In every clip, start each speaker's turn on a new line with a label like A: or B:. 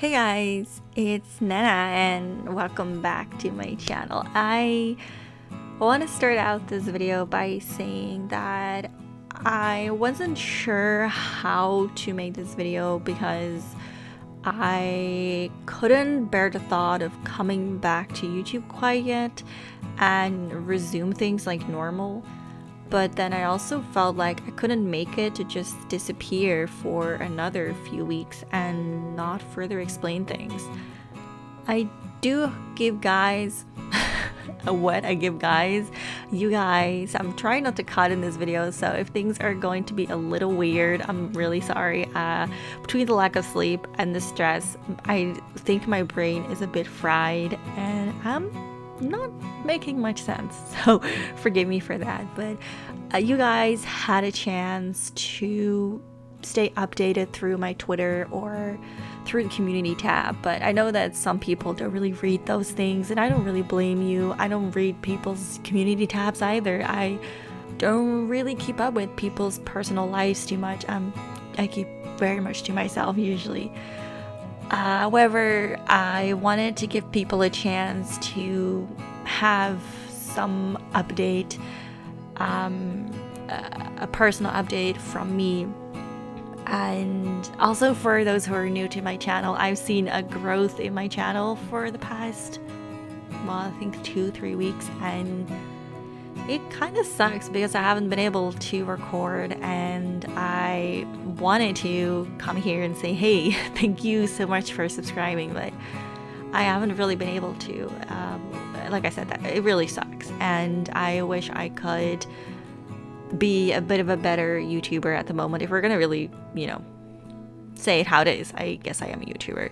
A: Hey guys, it's Nenna and welcome back to my channel. I want to start out this video by saying that I wasn't sure how to make this video because I couldn't bear the thought of coming back to YouTube quite yet and resume things like normal. But then I also felt like I couldn't make it to just disappear for another few weeks and not further explain things. I do give guys what I give guys. You guys, I'm trying not to cut in this video, so if things are going to be a little weird, I'm really sorry. Between the lack of sleep and the stress, I think my brain is a bit fried and I'm not making much sense, so forgive me for that. But you guys had a chance to stay updated through my Twitter or through the community tab, but I know that some people don't really read those things, and I don't really blame you. I don't read people's community tabs either. I don't really keep up with people's personal lives too much. I keep very much to myself usually. However, I wanted to give people a chance to have some update, a personal update from me. And also for those who are new to my channel, I've seen a growth in my channel for the past, well, I think 2-3 weeks, and it kind of sucks because I haven't been able to record, and I wanted to come here and say, hey, thank you so much for subscribing, but I haven't really been able to. Like I said, that it really sucks, and I wish I could be a bit of a better YouTuber at the moment. If we're gonna really, say it how it is, I guess I am a YouTuber.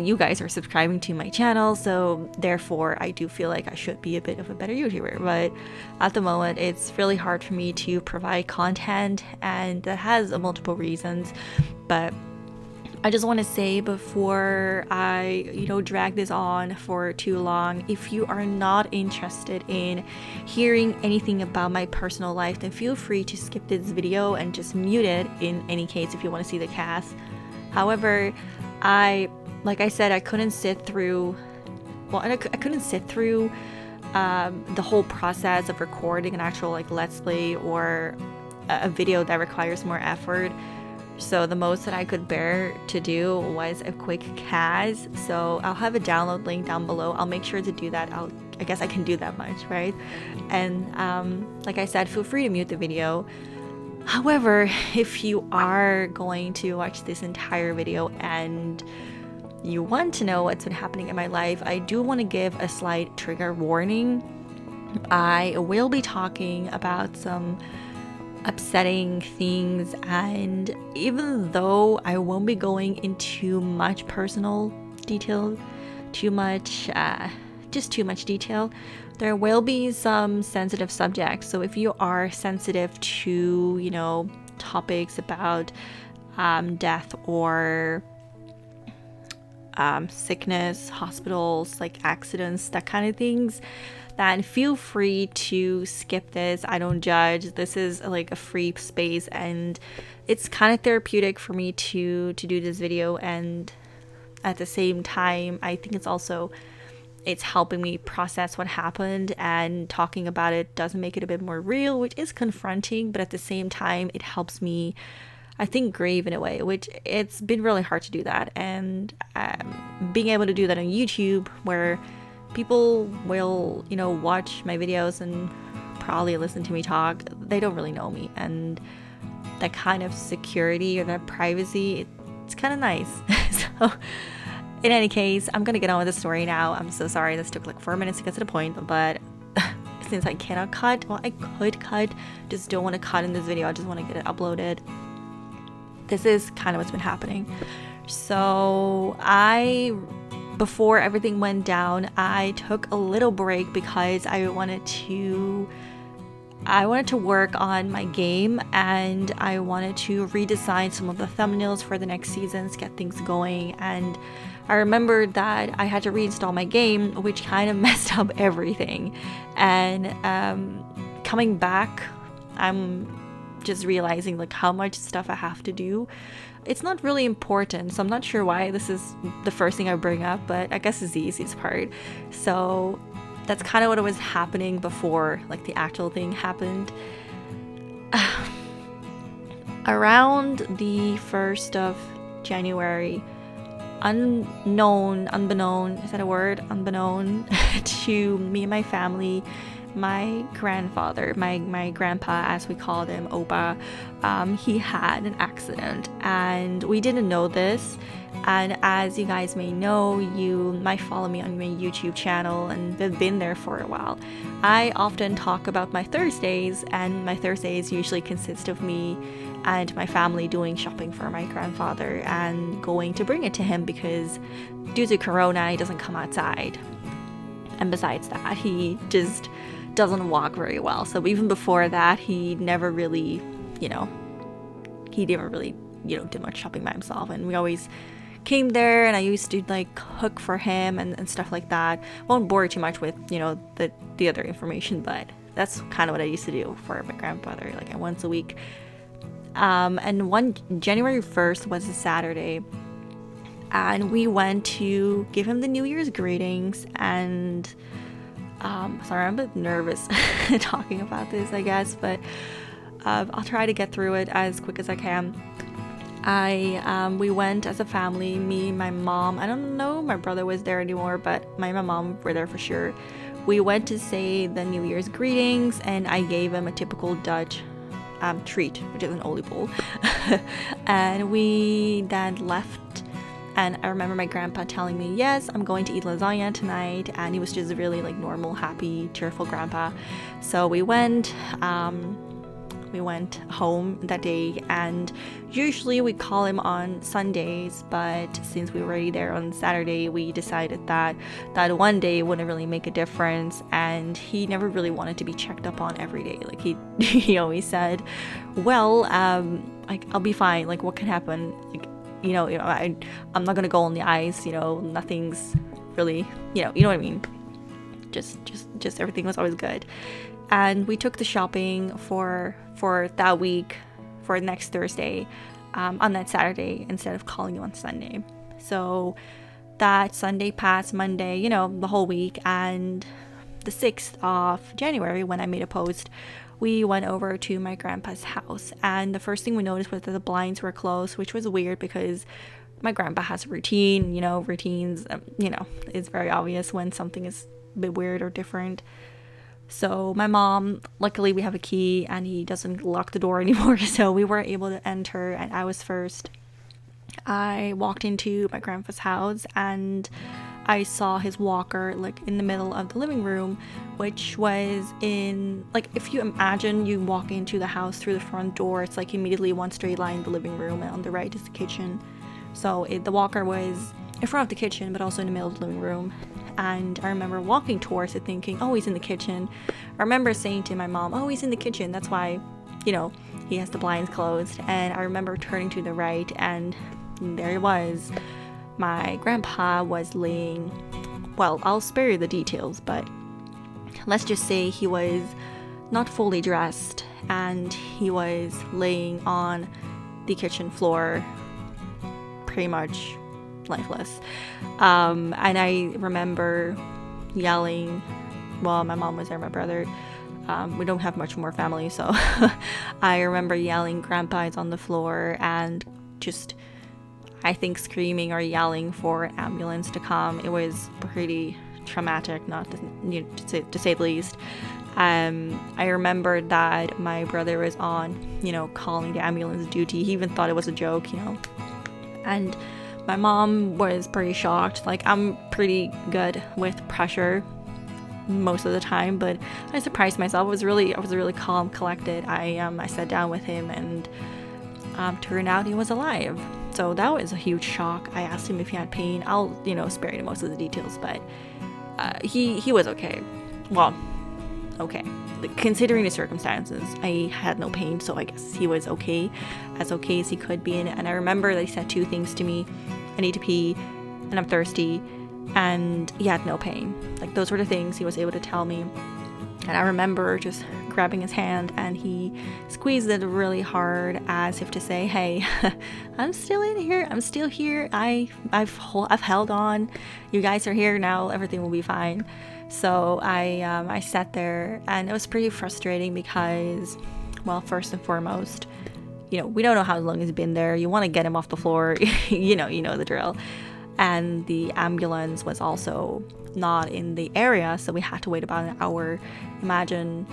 A: You guys are subscribing to my channel, so therefore I do feel like I should be a bit of a better YouTuber. But at the moment, it's really hard for me to provide content, and that has multiple reasons. But I just want to say before I, drag this on for too long, if you are not interested in hearing anything about my personal life, then feel free to skip this video and just mute it in any case if you want to see the cast. However, like I said, I couldn't sit through, I couldn't sit through the whole process of recording an actual Let's Play or a video that requires more effort. So the most that I could bear to do was a quick cast. So I'll have a download link down below. I'll make sure to do that. I guess I can do that much, right? And like I said, feel free to mute the video. However, if you are going to watch this entire video and you want to know what's been happening in my life, I do want to give a slight trigger warning. I will be talking about some upsetting things, and even though I won't be going into much personal detail, too much detail, there will be some sensitive subjects. So if you are sensitive to, topics about death or sickness, hospitals, accidents, that kind of things, then feel free to skip this. I don't judge. This is a free space, and it's kind of therapeutic for me to do this video, and at the same time I think it's helping me process what happened, and talking about it doesn't make it a bit more real, which is confronting, but at the same time it helps me, I think, grieve in a way, which it's been really hard to do that. And being able to do that on YouTube, where people will, watch my videos and probably listen to me talk, they don't really know me, and that kind of security or that privacy, it's kind of nice. So in any case, I'm gonna get on with the story now. I'm so sorry this took 4 minutes to get to the point, but since I cannot cut, well, I could cut, just don't want to cut in this video. I just want to get it uploaded. This is kind of what's been happening. So before everything went down, I took a little break because I wanted to work on my game, and I wanted to redesign some of the thumbnails for the next seasons, get things going. And I remembered that I had to reinstall my game, which kind of messed up everything. And coming back, I'm just realizing like how much stuff I have to do. It's not really important, so I'm not sure why this is the first thing I bring up, but I guess it's the easiest part. So that's kind of what was happening before like the actual thing happened. Around the 1st of January, unbeknown, is that a word? Unbeknown to me and my family, my grandfather, my grandpa, as we called him, Opa, he had an accident, and we didn't know this. And as you guys may know, you might follow me on my YouTube channel and have been there for a while. I often talk about my Thursdays, and my Thursdays usually consist of me and my family doing shopping for my grandfather and going to bring it to him, because due to Corona, he doesn't come outside. And besides that, he just doesn't walk very well. So even before that, he never really, did much shopping by himself. And we always came there, and I used to like cook for him and stuff like that. Won't bore too much with, the other information, but that's kind of what I used to do for my grandfather, like once a week. And January 1st was a Saturday, and we went to give him the New Year's greetings. And sorry, I'm a bit nervous talking about this, I guess, but I'll try to get through it as quick as I can. We went as a family, me, my mom. I don't know my brother was there anymore, but my mom were there for sure. We went to say the New Year's greetings, and I gave him a typical Dutch treat, which is an oliebol. And we then left, and I remember my grandpa telling me, yes, I'm going to eat lasagna tonight, and he was just really like normal, happy, cheerful grandpa. So we went home that day, and usually we call him on Sundays, but since we were already there on Saturday, we decided that one day wouldn't really make a difference, and he never really wanted to be checked up on every day. Like he always said, well, like I'll be fine, like what can happen, like I'm not gonna go on the ice, nothing's really, you know what I mean, just everything was always good. And we took the shopping for that week, for next Thursday, on that Saturday, instead of calling you on Sunday. So that Sunday passed, Monday, the whole week. And the 6th of January, when I made a post, we went over to my grandpa's house. And the first thing we noticed was that the blinds were closed, which was weird because my grandpa has a routine, routines, it's very obvious when something is a bit weird or different. So my mom, luckily we have a key and he doesn't lock the door anymore, so we were able to enter, and I was first. I walked into my grandpa's house and I saw his walker like in the middle of the living room, which was in, like, if you imagine you walk into the house through the front door, it's like immediately one straight line, the living room, and on the right is the kitchen. So the walker was in front of the kitchen, but also in the middle of the living room. And I remember walking towards it thinking, oh, he's in the kitchen. I remember saying to my mom, oh, he's in the kitchen. That's why, he has the blinds closed. And I remember turning to the right, and there he was. My grandpa was laying, well, I'll spare you the details, but let's just say he was not fully dressed, and he was laying on the kitchen floor, pretty much lifeless. And I remember yelling, well, my mom was there, my brother, we don't have much more family, so I remember yelling, Grandpa is on the floor, and just, I think, screaming or yelling for an ambulance to come. It was pretty traumatic, not to say the least. I remember that my brother was on, calling the ambulance duty. He even thought it was a joke, and my mom was pretty shocked. Like, I'm pretty good with pressure most of the time, but I surprised myself. I was really calm, collected. I sat down with him, and turned out he was alive. So that was a huge shock. I asked him if he had pain. I'll spare you most of the details, but he was okay. Well, okay. Considering the circumstances, I had no pain, so I guess he was okay as he could be. And I remember they said two things to me: I need to pee, and I'm thirsty, and he had no pain. Like, those were the things he was able to tell me. And I remember just grabbing his hand, and he squeezed it really hard as if to say, hey, I'm still in here. I'm still here. I've held on. You guys are here now. Everything will be fine. So I sat there, and it was pretty frustrating because, well, first and foremost, we don't know how long he's been there. You want to get him off the floor. you know the drill. And the ambulance was also not in the area, so we had to wait about an hour. Imagine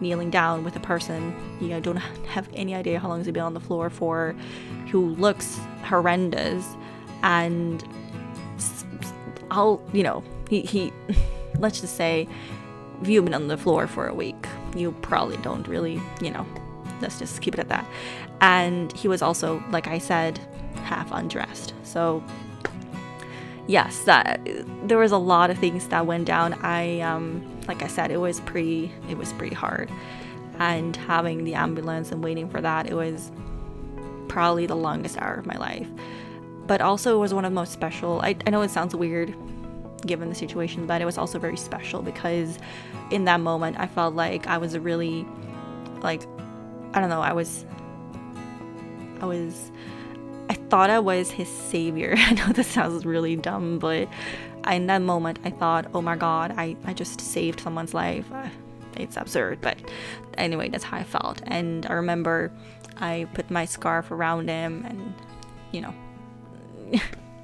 A: kneeling down with a person you don't have any idea how long he's been on the floor for, who looks horrendous, and he let's just say, if you've been on the floor for a week, you probably don't really, let's just keep it at that. And he was also, like I said, half undressed. So yes, there was a lot of things that went down. Like I said, it was pretty hard. And having the ambulance and waiting for that, it was probably the longest hour of my life. But also it was one of the most special. I know it sounds weird given the situation, but it was also very special because in that moment I felt like I was really, like, I don't know, I thought I was his savior. I know this sounds really dumb, but in that moment I thought, oh my god, I just saved someone's life. It's absurd, but anyway, that's how I felt. And I remember I put my scarf around him, and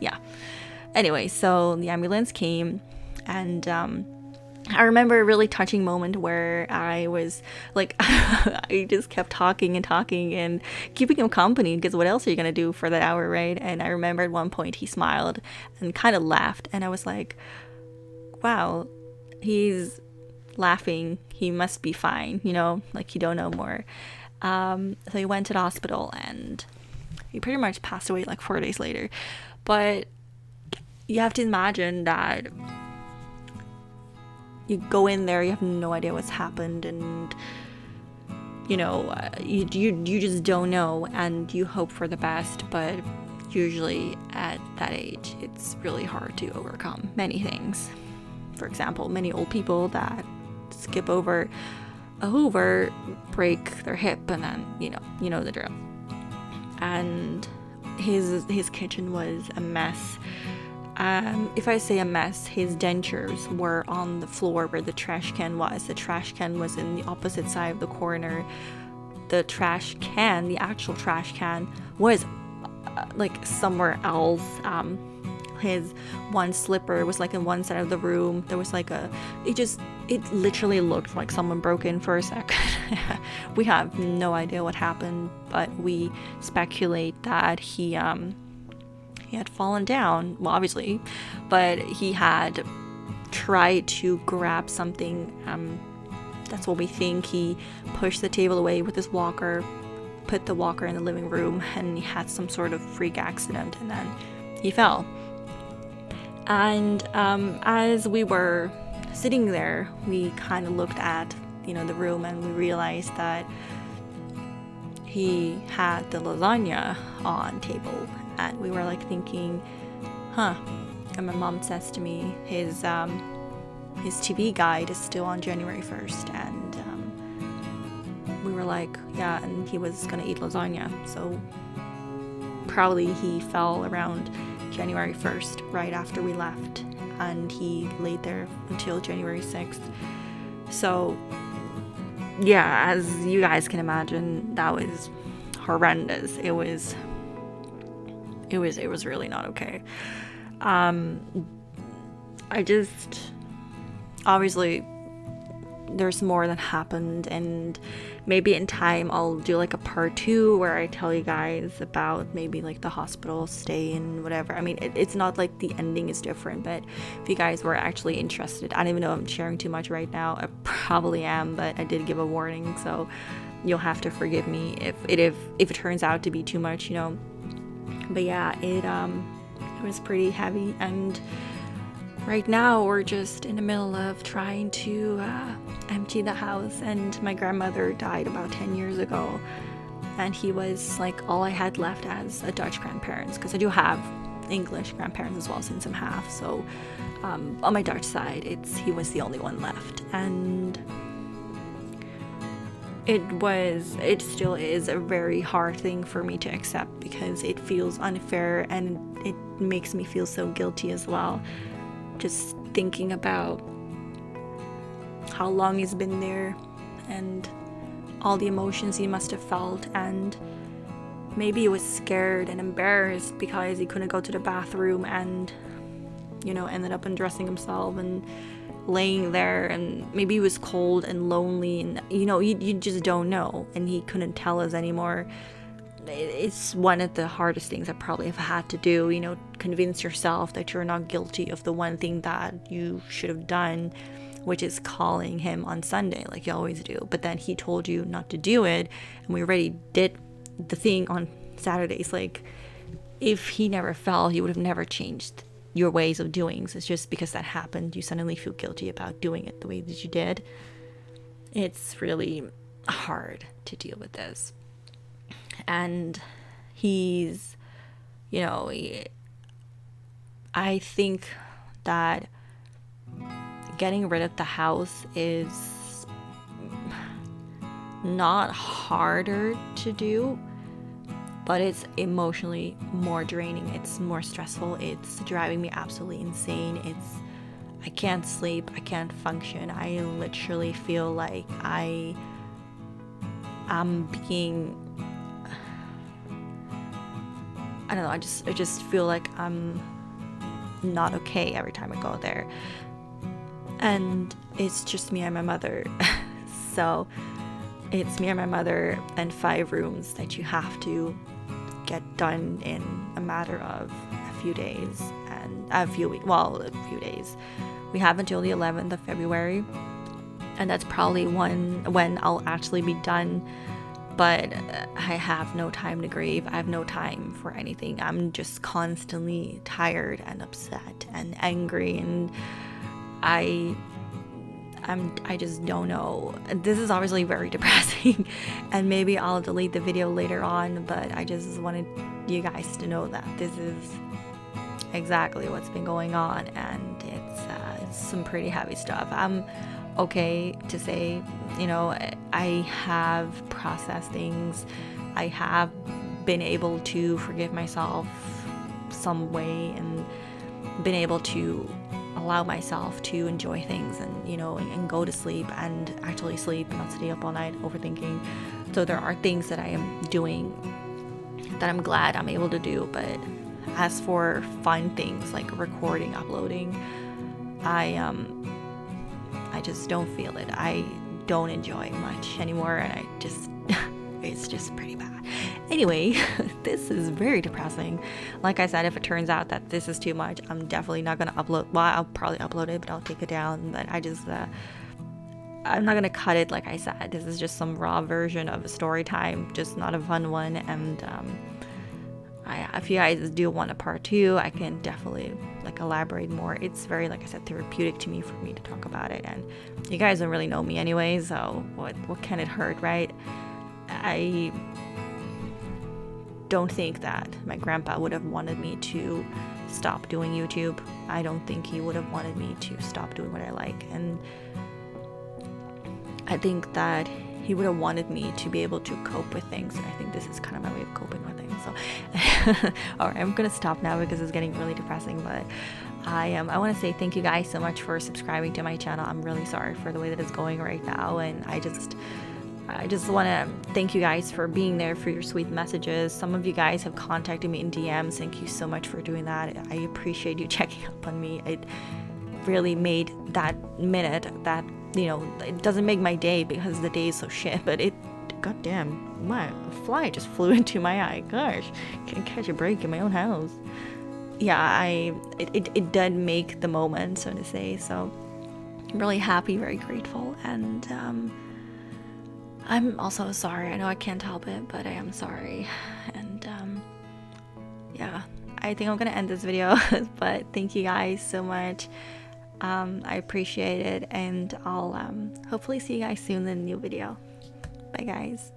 A: yeah. Anyway, so the ambulance came, and I remember a really touching moment where I was like, I just kept talking and keeping him company, because what else are you going to do for that hour, right? And I remember at one point he smiled and kind of laughed, and I was like, wow, he's laughing. He must be fine, like you don't know more. So he went to the hospital, and he pretty much passed away like 4 days later. But you have to imagine that you go in there, you have no idea what's happened, and you just don't know, and you hope for the best. But usually at that age, it's really hard to overcome many things. For example, many old people that skip over a Hoover break their hip, and then you know the drill. And his kitchen was a mess. If I say a mess, his dentures were on the floor where the trash can was. The trash can was in the opposite side of the corner. The actual trash can was like somewhere else. His one slipper was like in one side of the room. There was like it literally looked like someone broke in for a second. We have no idea what happened, but we speculate that he had fallen down, well, obviously, but he had tried to grab something. That's what we think. He pushed the table away with his walker, put the walker in the living room, and he had some sort of freak accident, and then he fell. And as we were sitting there, we kind of looked at the room, and we realized that he had the lasagna on table. And we were like thinking, and my mom says to me, his TV guide is still on January 1st, and we were like, yeah, and he was gonna eat lasagna, so probably he fell around January 1st, right after we left, and he laid there until January 6th. So yeah, as you guys can imagine, that was horrendous. It was really not okay. Obviously there's more that happened, and maybe in time I'll do like a part 2 where I tell you guys about maybe like the hospital stay and whatever. I mean, it's not like the ending is different, but if you guys were actually interested, I don't even know if I'm sharing too much right now. I probably am, but I did give a warning, so you'll have to forgive me if it turns out to be too much, But yeah, it was pretty heavy, and right now we're just in the middle of trying to empty the house. And my grandmother died about 10 years ago, and he was like all I had left as a Dutch grandparents, because I do have English grandparents as well, since I'm half. So on my Dutch side, he was the only one left. And it still is a very hard thing for me to accept, because it feels unfair and it makes me feel so guilty as well. Just thinking about how long he's been there and all the emotions he must have felt, and maybe he was scared and embarrassed because he couldn't go to the bathroom and, ended up undressing himself and laying there, and maybe he was cold and lonely, and you just don't know, and he couldn't tell us anymore. It's one of the hardest things I probably have had to do, convince yourself that you're not guilty of the one thing that you should have done, which is calling him on Sunday like you always do. But then he told you not to do it, and we already did the thing on Saturdays. Like, if he never fell, he would have never changed your ways of doing. So it's just because that happened, you suddenly feel guilty about doing it the way that you did. It's really hard to deal with this. And he's, I think that getting rid of the house is not harder to do, but it's emotionally more draining. It's more stressful. It's driving me absolutely insane. I can't sleep. I can't function. I literally feel like I'm being, I don't know, I just feel like I'm not okay every time I go there. And it's just me and my mother. So it's me and my mother and 5 rooms that you have to get done in a matter of a few days and a few days. We have until the 11th of February, and that's probably when I'll actually be done. But I have no time to grieve. I have no time for anything. I'm just constantly tired and upset and angry, and I just don't know. This is obviously very depressing, and maybe I'll delete the video later on, but I just wanted you guys to know that this is exactly what's been going on, and it's some pretty heavy stuff. I'm okay to say, I have processed things. I have been able to forgive myself some way, and been able to allow myself to enjoy things, and and go to sleep and actually sleep and not stay up all night overthinking. So there are things that I am doing that I'm glad I'm able to do, but as for fun things like recording, uploading, I just don't feel it. I don't enjoy it much anymore, and it's just pretty bad. Anyway, this is very depressing. Like I said, if it turns out that this is too much, I'm definitely not gonna upload. Well, I'll probably upload it, but I'll take it down. But I'm not gonna cut it. Like I said, this is just some raw version of a story time, just not a fun one. And if you guys do want a part 2, I can definitely elaborate more. It's very, like I said, therapeutic to me for me to talk about it, and you guys don't really know me anyway, so what can it hurt, right? I don't think that my grandpa would have wanted me to stop doing YouTube. I don't think he would have wanted me to stop doing what I like, and I think that he would have wanted me to be able to cope with things, and I think this is kind of my way of coping with things. So alright, I'm gonna stop now because it's getting really depressing, but I want to say thank you guys so much for subscribing to my channel. I'm really sorry for the way that it's going right now, and I just want to thank you guys for being there, for your sweet messages. Some of you guys have contacted me in DMs. Thank you so much for doing that. I appreciate you checking up on me. It really made that minute that, it doesn't make my day because the day is so shit, but goddamn, a fly just flew into my eye. Gosh, can't catch a break in my own house. Yeah, it did make the moment, so to say. So I'm really happy, very grateful, and I'm also sorry. I know I can't help it, but I am sorry. And yeah, I think I'm gonna end this video. But thank you guys so much. I appreciate it, and I'll hopefully see you guys soon in a new video. Bye guys.